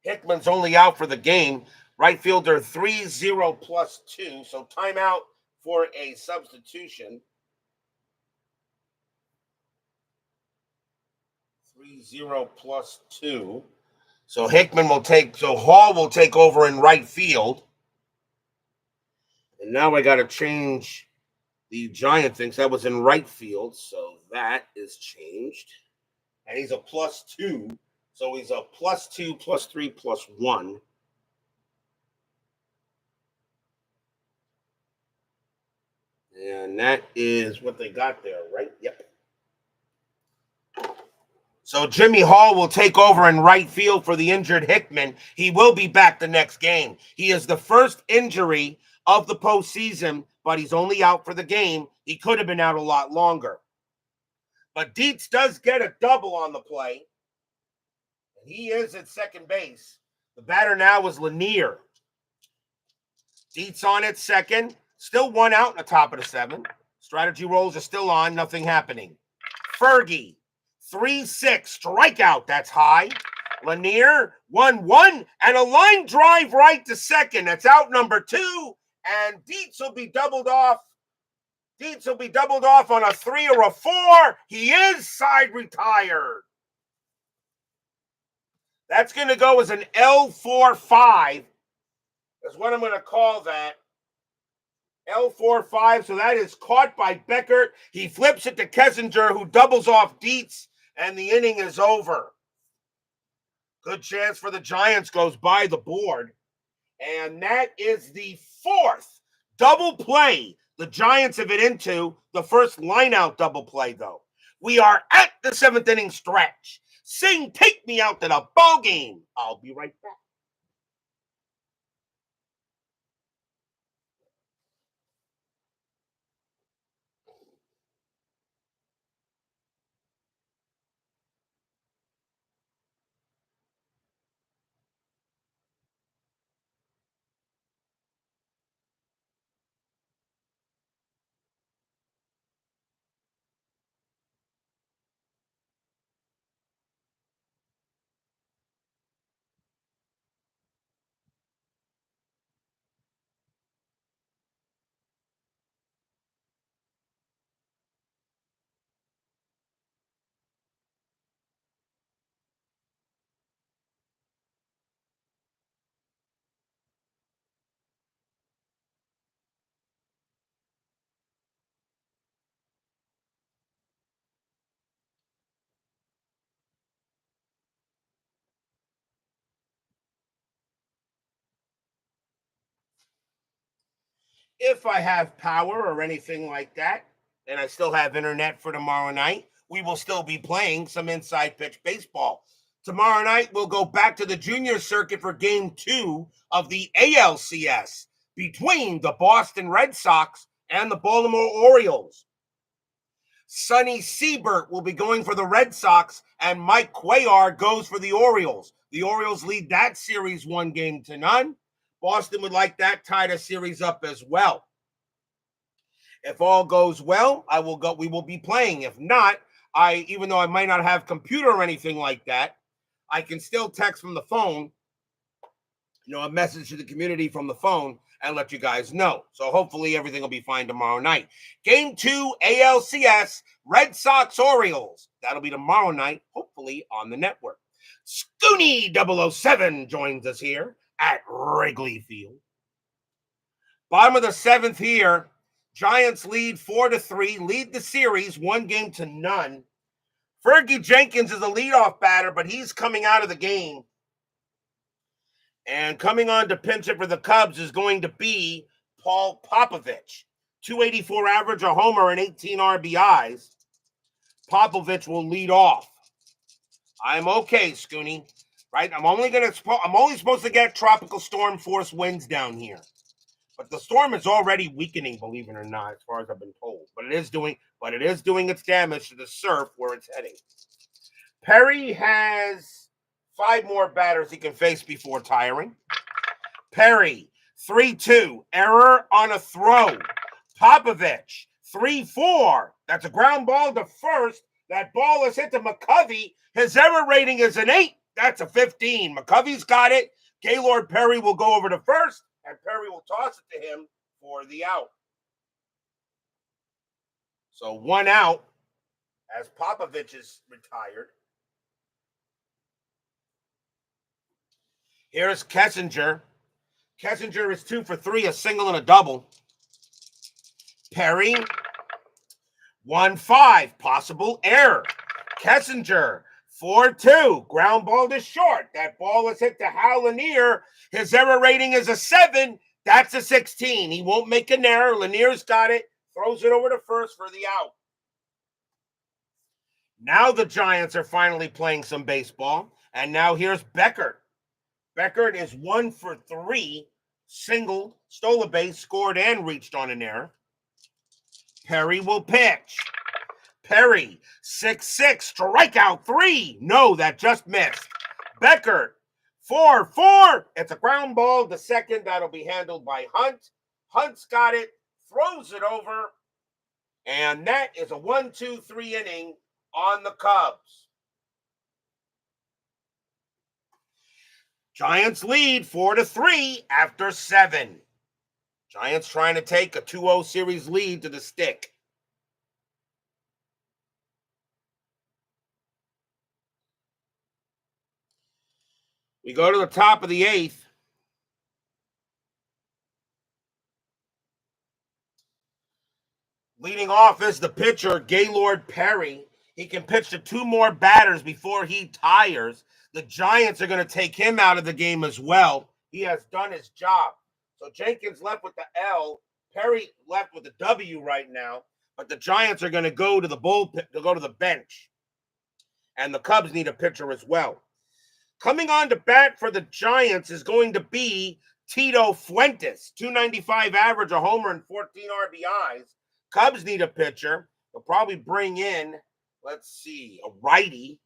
Hickman's only out for the game. Right fielder 3-0+2. So timeout for a substitution. 3-0+2. So Hall will take over in right field. And now I got to change the Giant things. That was in right field. So that is changed. And he's a +2. So he's a +2, +3, +1. And that is what they got there, right? Yep. So Jimmy Hall will take over in right field for the injured Hickman. He will be back the next game. He is the first injury of the postseason, but he's only out for the game. He could have been out a lot longer. But Dietz does get a double on the play. He is at second base. The batter now is Lanier. Dietz on at second. Still 1 out in the top of the 7th. Strategy rolls are still on. Nothing happening. Fergie. 3-6. Strikeout. That's high. Lanier, 1-1, and a line drive right to second. That's out number 2, and Dietz will be doubled off. Dietz will be doubled off on a 3 or a 4. He is side retired. That's going to go as an L45. That's what I'm going to call that. L45. So that is caught by Beckert. He flips it to Kessinger, who doubles off Dietz, and the inning is over. Good chance for the Giants goes by the board. And that is the 4th double play the Giants have been into. The first line-out double play, though. We are at the 7th inning stretch. Sing, take me out to the ball game. I'll be right back. If I have power or anything like that, and I still have internet for tomorrow night, we will still be playing some inside pitch baseball. Tomorrow night, we'll go back to the junior circuit for game 2 of the ALCS between the Boston Red Sox and the Baltimore Orioles. Sonny Siebert will be going for the Red Sox, and Mike Cuellar goes for the Orioles. The Orioles lead that series 1-0. Boston would like that tie the series up as well. If all goes well, we will be playing. If not, even though I might not have computer or anything like that, I can still text from the phone, a message to the community from the phone and let you guys know. So hopefully everything will be fine tomorrow night. Game 2, ALCS, Red Sox Orioles. That'll be tomorrow night, hopefully on the network. Scooney 007 joins us here at Wrigley Field. Bottom of the 7th here. Giants lead 4-3, lead the series 1-0. Fergie Jenkins is a leadoff batter, but he's coming out of the game. And coming on to pinch it for the Cubs is going to be Paul Popovich. 284 average, a homer, and 18 RBIs. Popovich will lead off. I'm okay, Scooney. Right? I'm only supposed to get tropical storm force winds down here. But the storm is already weakening, believe it or not, as far as I've been told. But it is doing its damage to the surf where it's heading. Perry has 5 more batters he can face before tiring. Perry, 3-2, error on a throw. Popovich, 3-4. That's a ground ball to first. That ball is hit to McCovey. His error rating is an 8. That's a 15. McCovey's got it. Gaylord Perry will go over to first, and Perry will toss it to him for the out. So 1 out as Popovich is retired. Here's Kessinger. Kessinger is 2 for 3, a single and a double. Perry, 1-5, possible error. Kessinger, 4-2, ground ball to short. That ball is hit to Hal Lanier. His error rating is a 7. That's a 16. He won't make an error. Lanier's got it. Throws it over to first for the out. Now the Giants are finally playing some baseball. And now here's Beckert. Beckert is 1 for 3. Single, stole a base, scored, and reached on an error. Perry will pitch. Perry, 6-6, strikeout 3. No, that just missed. Beckert, 4-4. It's a ground ball to second. That'll be handled by Hunt. Hunt's got it, throws it over, and that is a 1-2-3 inning on the Cubs. Giants lead 4-3 after 7. Giants trying to take a 2-0 series lead to the stick. We go to the top of the 8th. Leading off is the pitcher, Gaylord Perry. He can pitch to 2 more batters before he tires. The Giants are going to take him out of the game as well. He has done his job. So Jenkins left with the L. Perry left with the W right now. But the Giants are going to go to the bench. And the Cubs need a pitcher as well. Coming on to bat for the Giants is going to be Tito Fuentes. 295 average, a homer, and 14 RBIs. Cubs need a pitcher. They'll probably bring in, a righty.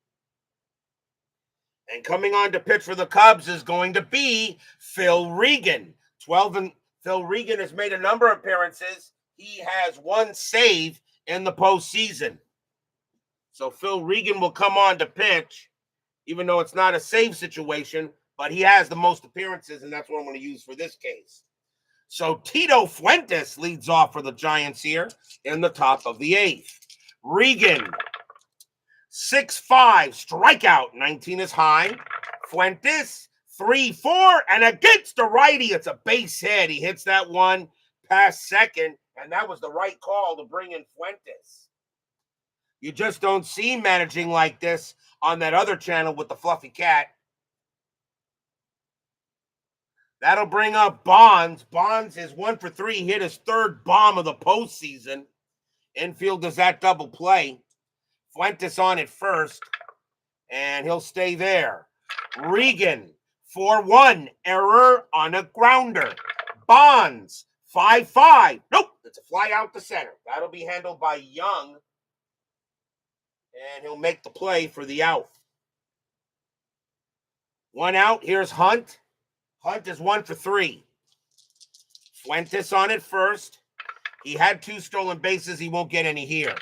And coming on to pitch for the Cubs is going to be Phil Regan. Phil Regan has made a number of appearances. He has 1 save in the postseason. So Phil Regan will come on to pitch, even though it's not a save situation, but he has the most appearances, and that's what I'm going to use for this case. So Tito Fuentes leads off for the Giants here in the top of the 8th. Regan, 6'5", strikeout, 19 is high. Fuentes, 3-4, and against the righty, it's a base hit. He hits that one past second, and that was the right call to bring in Fuentes. You just don't see managing like this on that other channel with the fluffy cat. That'll bring up Bonds. Bonds is 1 for 3. Hit his 3rd bomb of the postseason. Infield does that double play. Fuentes on it first, and he'll stay there. Regan, 4-1. Error on a grounder. Bonds, 5-5. Nope, it's a fly out to center. That'll be handled by Young, and he'll make the play for the out. 1 out. Here's Hunt. Hunt is 1 for 3. Fuentes on it first. He had 2 stolen bases. He won't get any here.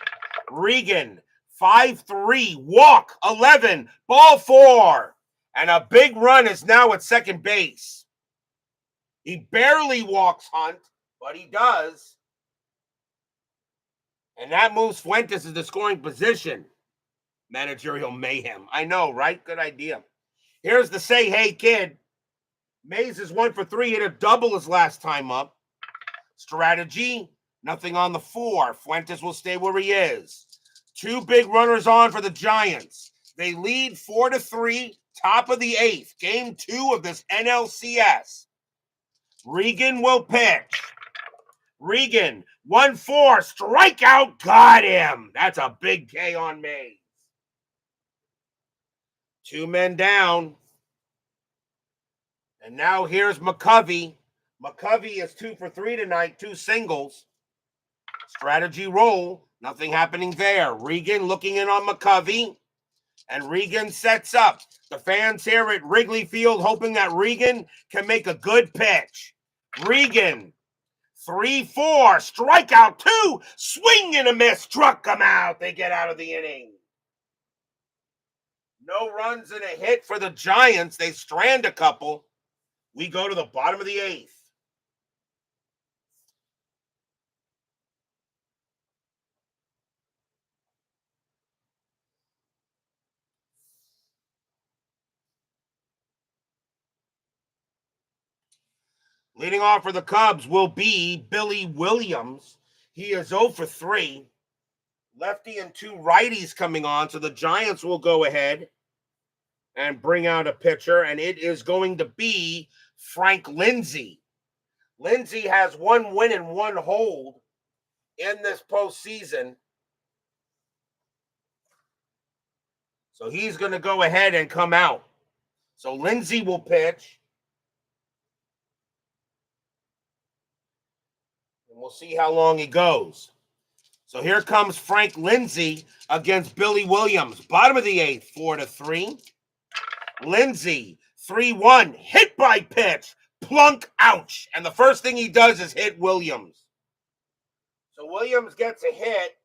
Regan, 5-3. Walk, 11. Ball 4. And a big run is now at second base. He barely walks Hunt, but he does. And that moves Fuentes to the scoring position. Managerial mayhem. I know, right? Good idea. Here's the say hey kid. Mays is 1 for 3, hit a double his last time up. Strategy, nothing on the 4. Fuentes will stay where he is. 2 big runners on for the Giants. They lead 4-3, top of the 8th. Game 2 of this NLCS. Regan will pitch. Regan, 1-4, strikeout, got him. That's a big K on Mays. 2 men down. And now here's McCovey. McCovey is 2 for 3 tonight, 2 singles. Strategy roll, nothing happening there. Regan looking in on McCovey, and Regan sets up. The fans here at Wrigley Field hoping that Regan can make a good pitch. Regan, 3-4, strikeout 2, swing and a miss, struck him out. They get out of the inning. No runs and a hit for the Giants. They strand a couple. We go to the bottom of the 8th. Leading off for the Cubs will be Billy Williams. He is 0 for 3. Lefty and 2 righties coming on, so the Giants will go ahead and bring out a pitcher, and it is going to be Frank Lindsay. Lindsay has 1 win and 1 hold in this postseason. So he's going to go ahead and come out. So Lindsay will pitch. And we'll see how long he goes. So here comes Frank Lindsay against Billy Williams. Bottom of the 8th, 4-3. Lindsay, 3-1, hit by pitch, plunk, ouch. And the first thing he does is hit Williams. So Williams gets a hit,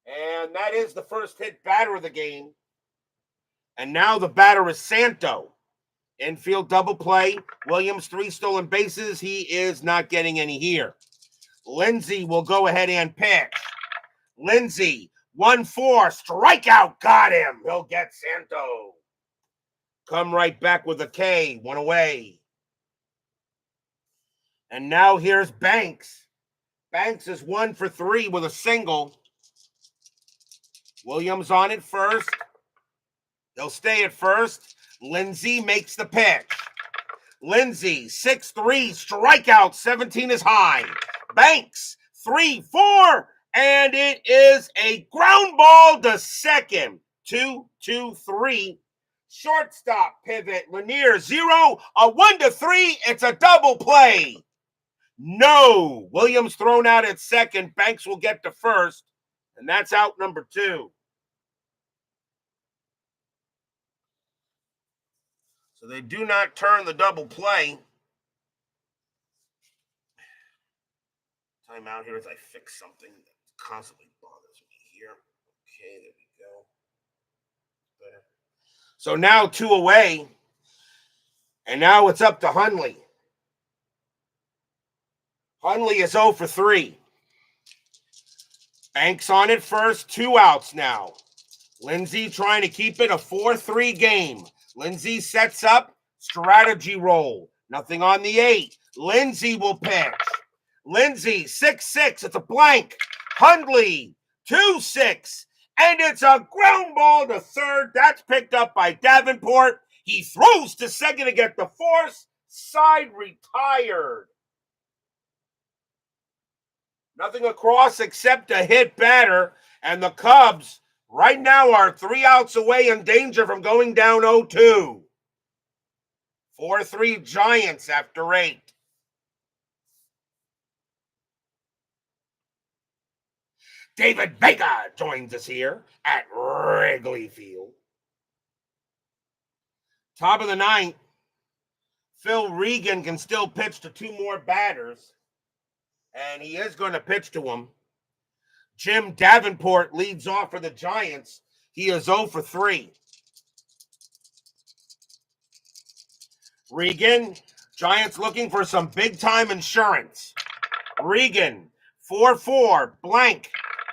and that is the first hit batter of the game. And now the batter is Santo. Infield double play. Williams 3 stolen bases. He is not getting any here. Lindsey will go ahead and pitch. Lindsey, 1-4, strikeout, got him. He'll get Santo. Come right back with a K, 1 away. And now here's Banks. Banks is 1 for 3 with a single. Williams on it first. They'll stay at first. Lindsey makes the pitch. Lindsey, 6-3, strikeout, 17 is high. Banks, 3-4, and it is a ground ball to second. 2-2-3. Shortstop pivot. Lanier, 0, a 1-3. It's a double play. No. Williams thrown out at second. Banks will get to first, and that's out number 2. So they do not turn the double play. Time out here as I fix something that constantly bothers me here. Okay, there we go. Better. So now 2 away. And now it's up to Hundley. Hundley is 0 for 3. Banks on it first, 2 outs now. Lindsey trying to keep it a 4-3 game. Lindsey sets up, strategy roll. Nothing on the 8. Lindsey will pitch. Lindsey, 6-6. It's a blank. Hundley, 2-6. And it's a ground ball to third. That's picked up by Davenport. He throws to second to get the force. Side retired. Nothing across except a hit batter. And the Cubs right now are 3 outs away in danger from going down 0-2. 4-3 Giants after 8. David Vega joins us here at Wrigley Field. Top of the 9th. Phil Regan can still pitch to 2 more batters. And he is going to pitch to him. Jim Davenport leads off for the Giants. He is 0 for 3. Regan, Giants looking for some big-time insurance. Regan, 4-4, blank.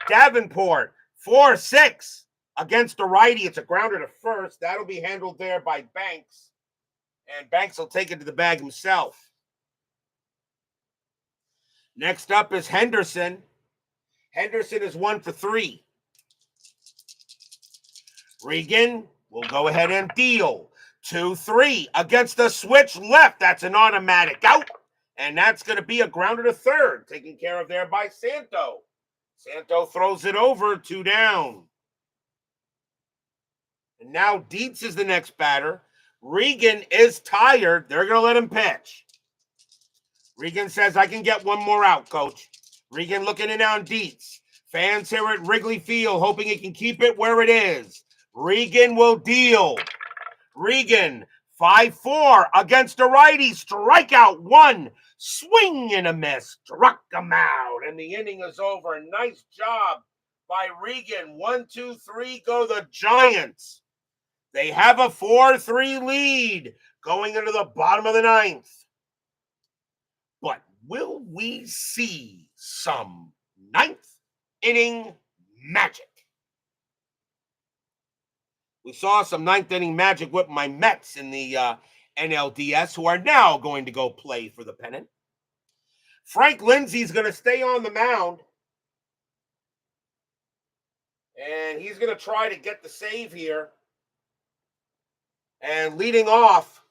Davenport, 4-6 against the righty. It's a grounder to first. That'll be handled there by Banks. And Banks will take it to the bag himself. Next up is Henderson. Henderson is 1 for 3. Regan will go ahead and deal. 2-3 against the switch left. That's an automatic out. And that's going to be a grounder to third. Taken care of there by Santo. Santo throws it over, 2 down. And now Dietz is the next batter. Regan is tired. They're going to let him pitch. Regan says, I can get 1 more out, coach. Regan looking in on Dietz. Fans here at Wrigley Field hoping he can keep it where it is. Regan will deal. Regan, 5-4 against a righty. Strikeout 1. Swing and a miss. Struck him out. And the inning is over. Nice job by Regan. 1-2-3 go the Giants. They have a 4-3 lead going into the bottom of the 9th. But will we see some 9th inning magic? We saw some 9th inning magic with my Mets in the NLDS, who are now going to go play for the pennant. Frank Lindsey's going to stay on the mound. And he's going to try to get the save here. And leading off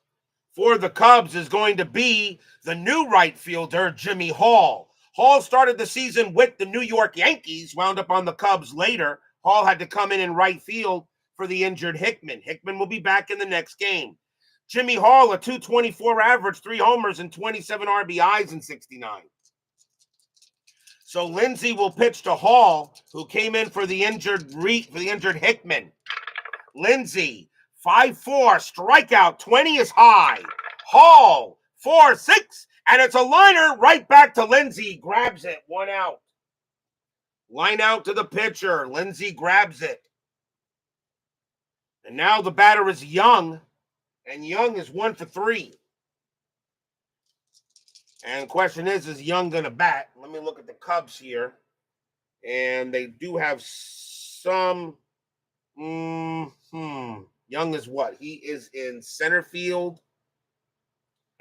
for the Cubs is going to be the new right fielder, Jimmy Hall. Hall started the season with the New York Yankees, wound up on the Cubs later. Hall had to come in right field for the injured Hickman. Hickman will be back in the next game. Jimmy Hall, a .224 average, 3 homers and 27 RBIs in 69. So Lindsey will pitch to Hall, who came in for the injured Hickman. Lindsey, 5-4, strikeout, 20 is high. Hall, 4-6, and it's a liner right back to Lindsey. Grabs it, 1 out. Line out to the pitcher. Lindsey grabs it. And now the batter is Young. And Young is 1 for 3. And the question is Young going to bat? Let me look at the Cubs here. And they do have some. Young is what? He is in center field.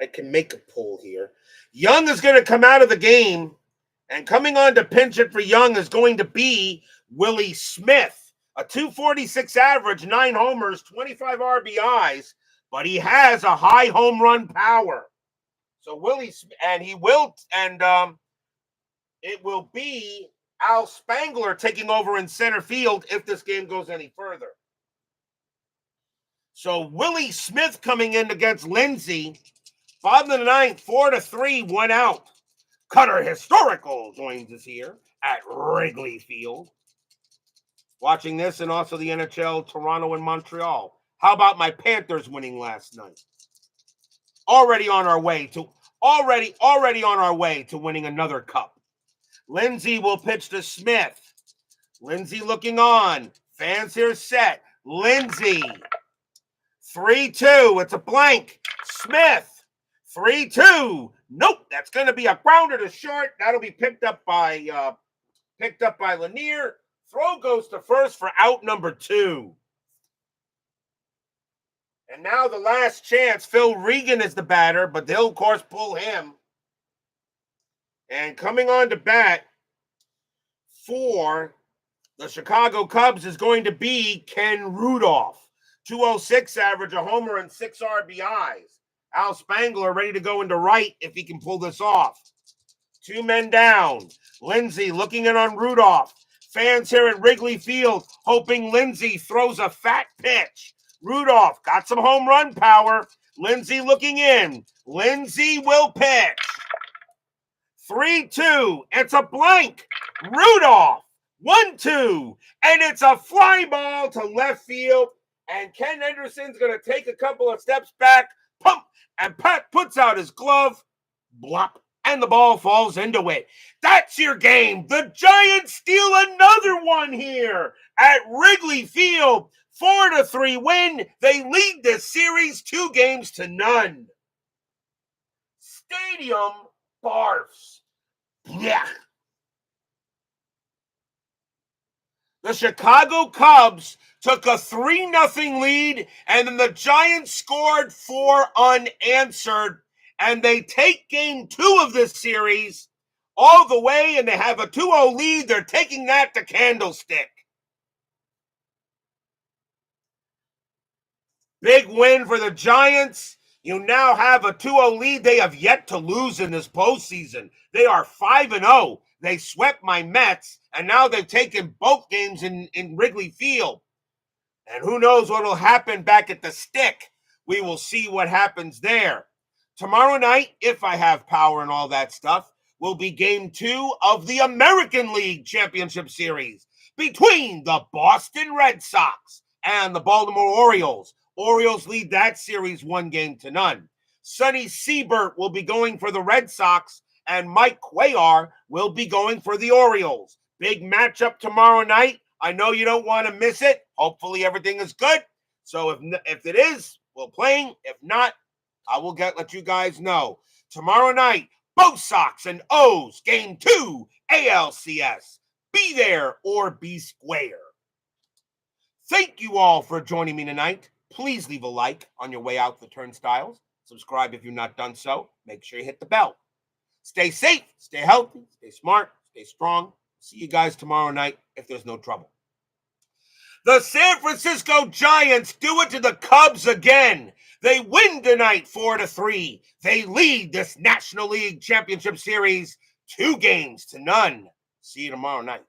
I can make a pull here. Young is going to come out of the game. And coming on to pinch it for Young is going to be Willie Smith. A 246 average, 9 homers, 25 RBIs. But he has a high home run power. So Willie, and he will, and it will be Al Spangler taking over in center field if this game goes any further. So Willie Smith coming in against Lindsey. Bottom of the ninth, 4 to 3, 1 out. Cutter Historical joins us here at Wrigley Field. Watching this and also the NHL, Toronto and Montreal. How about my Panthers winning last night? Already on our way to winning another cup. Lindsey will pitch to Smith. Lindsey looking on. Fans here set. Lindsey. 3-2. It's a blank. Smith. 3-2. Nope. That's going to be a grounder to short. That'll be picked up by Lanier. Throw goes to first for out number 2. And now the last chance. Phil Regan is the batter, but they'll, of course, pull him. And coming on to bat for the Chicago Cubs is going to be Ken Rudolph. 206 average, a homer, and 6 RBIs. Al Spangler ready to go into right if he can pull this off. 2 men down. Lindsey looking in on Rudolph. Fans here at Wrigley Field hoping Lindsey throws a fat pitch. Rudolph got some home run power. Lindsey looking in. Lindsey will pitch. 3-2. It's a blank. Rudolph. 1-2. And it's a fly ball to left field. And Ken Henderson's going to take a couple of steps back. Pump. And Pat puts out his glove. Blop. And the ball falls into it. That's your game. The Giants steal another one here at Wrigley Field. 4-3 win. They lead this series 2-0. Stadium barfs. Yeah. The Chicago Cubs took a 3-0 lead, and then the Giants scored 4 unanswered, and they take game 2 of this series all the way, and they have a 2-0 lead. They're taking that to Candlestick. Big win for the Giants. You now have a 2-0 lead. They have yet to lose in this postseason. They are 5-0. They swept my Mets, and now they've taken both games in Wrigley Field. And who knows what will happen back at the Stick. We will see what happens there. Tomorrow night, if I have power and all that stuff, will be game 2 of the American League Championship Series between the Boston Red Sox and the Baltimore Orioles. Orioles lead that series 1-0. Sonny Siebert will be going for the Red Sox, and Mike Cuellar will be going for the Orioles. Big matchup tomorrow night. I know you don't want to miss it. Hopefully everything is good. So if it is, we're playing. If not, I will let you guys know. Tomorrow night, both Sox and O's, game 2, ALCS. Be there or be square. Thank you all for joining me tonight. Please leave a like on your way out the turnstiles. Subscribe if you've not done so. Make sure you hit the bell. Stay safe, stay healthy, stay smart, stay strong. See you guys tomorrow night if there's no trouble. The San Francisco Giants do it to the Cubs again. They win tonight 4-3. They lead this National League Championship Series 2-0. See you tomorrow night.